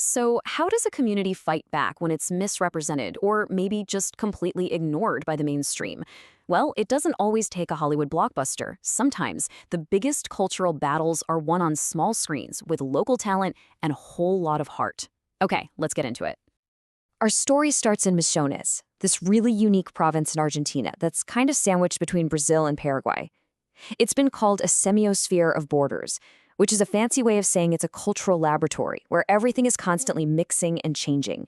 So, how does a community fight back when it's misrepresented or maybe just completely ignored by the mainstream? Well, it doesn't always take a Hollywood blockbuster. Sometimes the biggest cultural battles are won on small screens with local talent and a whole lot of heart. Okay, let's get into it. Our story starts in Misiones, this really unique province in Argentina that's kind of sandwiched between Brazil and Paraguay. It's been called a semiosphere of borders, which is a fancy way of saying it's a cultural laboratory where everything is constantly mixing and changing.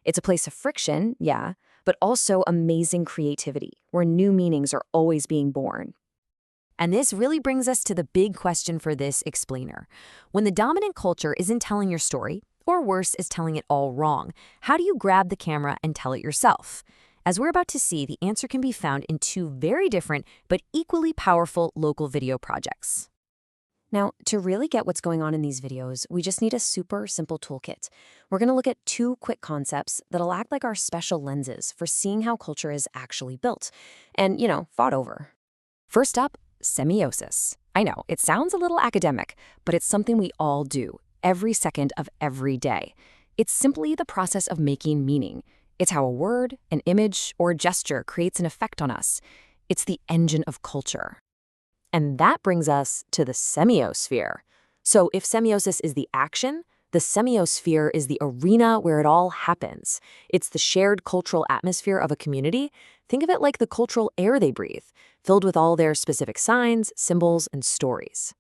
It's a place of friction, yeah, but also amazing creativity, where new meanings are always being born. And this really brings us to the big question for this explainer. When the dominant culture isn't telling your story, or worse, is telling it all wrong, how do you grab the camera and tell it yourself? As we're about to see, the answer can be found in two very different but equally powerful local video projects. Now, to really get what's going on in these videos, we just need a super simple toolkit. We're going to look at two quick concepts that'll act like our special lenses for seeing how culture is actually built and, fought over. First up, semiosis. I know, it sounds a little academic, but it's something we all do, every second of every day. It's simply the process of making meaning. It's how a word, an image, or a gesture creates an effect on us. It's the engine of culture. And that brings us to the semiosphere. So if semiosis is the action, the semiosphere is the arena where it all happens. It's the shared cultural atmosphere of a community. Think of it like the cultural air they breathe, filled with all their specific signs, symbols, and stories.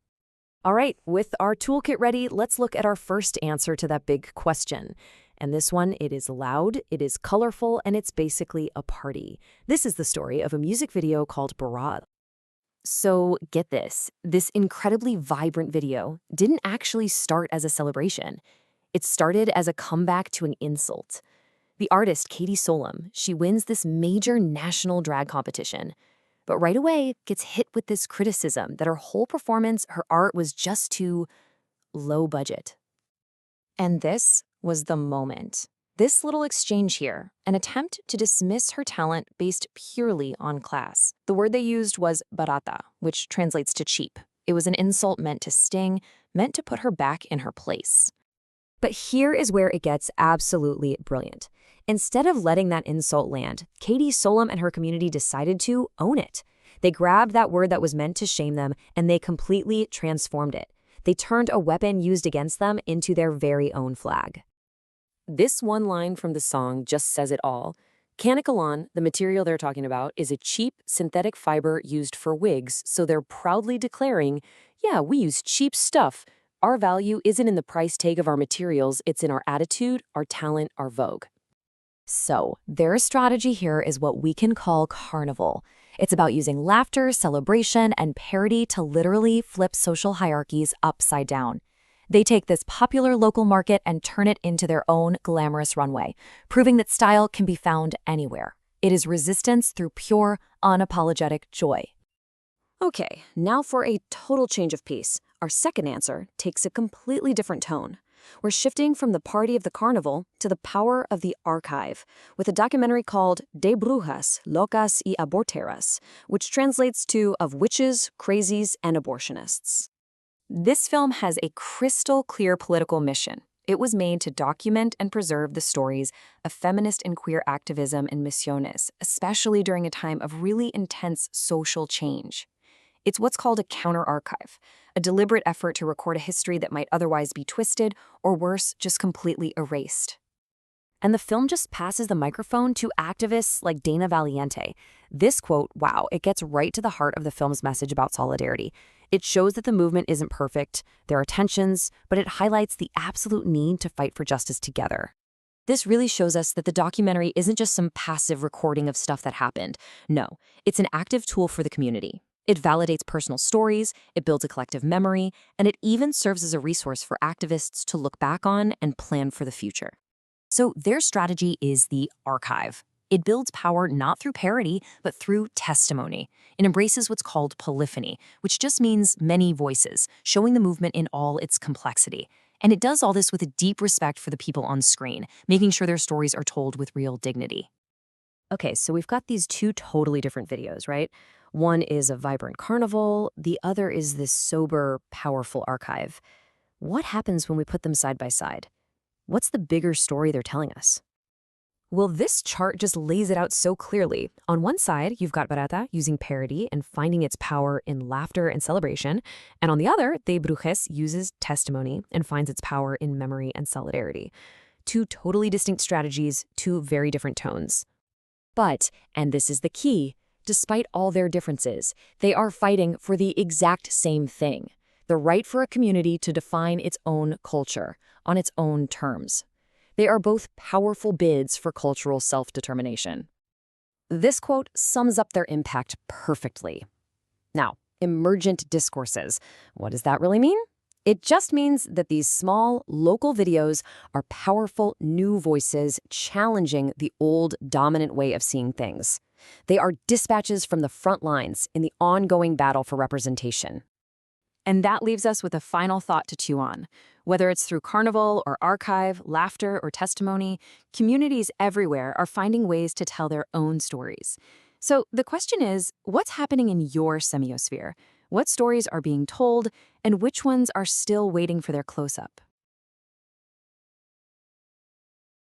All right, with our toolkit ready, let's look at our first answer to that big question. And this one, it is loud, it is colorful, and it's basically a party. This is the story of a music video called Barat. So get this incredibly vibrant video didn't actually start as a celebration. It started as a comeback to an insult. The artist, Katie Solom, she wins this major national drag competition, but right away gets hit with this criticism that her whole performance, her art was just too low budget. And this was the moment. This little exchange here, an attempt to dismiss her talent based purely on class. The word they used was barata, which translates to cheap. It was an insult meant to sting, meant to put her back in her place. But here is where it gets absolutely brilliant. Instead of letting that insult land, Katie Solom and her community decided to own it. They grabbed that word that was meant to shame them, and they completely transformed it. They turned a weapon used against them into their very own flag. This one line from the song just says it all. Canicolon, the material they're talking about, is a cheap synthetic fiber used for wigs, so they're proudly declaring, yeah, we use cheap stuff. Our value isn't in the price tag of our materials, it's in our attitude, our talent, our vogue. So, their strategy here is what we can call carnival. It's about using laughter, celebration, and parody to literally flip social hierarchies upside down. They take this popular local market and turn it into their own glamorous runway, proving that style can be found anywhere. It is resistance through pure, unapologetic joy. Okay, now for a total change of pace. Our second answer takes a completely different tone. We're shifting from the party of the carnival to the power of the archive, with a documentary called De Brujas, Locas y Aborteras, which translates to Of Witches, Crazies, and Abortionists. This film has a crystal clear political mission. It was made to document and preserve the stories of feminist and queer activism in Misiones, especially during a time of really intense social change. It's what's called a counter-archive, a deliberate effort to record a history that might otherwise be twisted, or worse, just completely erased. And the film just passes the microphone to activists like Dana Valiente. This quote, wow, it gets right to the heart of the film's message about solidarity. It shows that the movement isn't perfect, there are tensions, but it highlights the absolute need to fight for justice together. This really shows us that the documentary isn't just some passive recording of stuff that happened. No, it's an active tool for the community. It validates personal stories, it builds a collective memory, and it even serves as a resource for activists to look back on and plan for the future. So their strategy is the archive. It builds power not through parody, but through testimony. It embraces what's called polyphony, which just means many voices, showing the movement in all its complexity. And it does all this with a deep respect for the people on screen, making sure their stories are told with real dignity. Okay, so we've got these two totally different videos, right? One is a vibrant carnival, the other is this sober, powerful archive. What happens when we put them side by side? What's the bigger story they're telling us? Well, this chart just lays it out so clearly. On one side, you've got Barata using parody and finding its power in laughter and celebration. And on the other, De Bruges uses testimony and finds its power in memory and solidarity. Two totally distinct strategies, two very different tones. But, and this is the key, despite all their differences, they are fighting for the exact same thing: the right for a community to define its own culture, on its own terms. They are both powerful bids for cultural self-determination. This quote sums up their impact perfectly. Now, emergent discourses. What does that really mean? It just means that these small, local videos are powerful new voices challenging the old, dominant way of seeing things. They are dispatches from the front lines in the ongoing battle for representation. And that leaves us with a final thought to chew on. Whether it's through carnival or archive, laughter or testimony, communities everywhere are finding ways to tell their own stories. So the question is, what's happening in your semiosphere? What stories are being told, and which ones are still waiting for their close-up?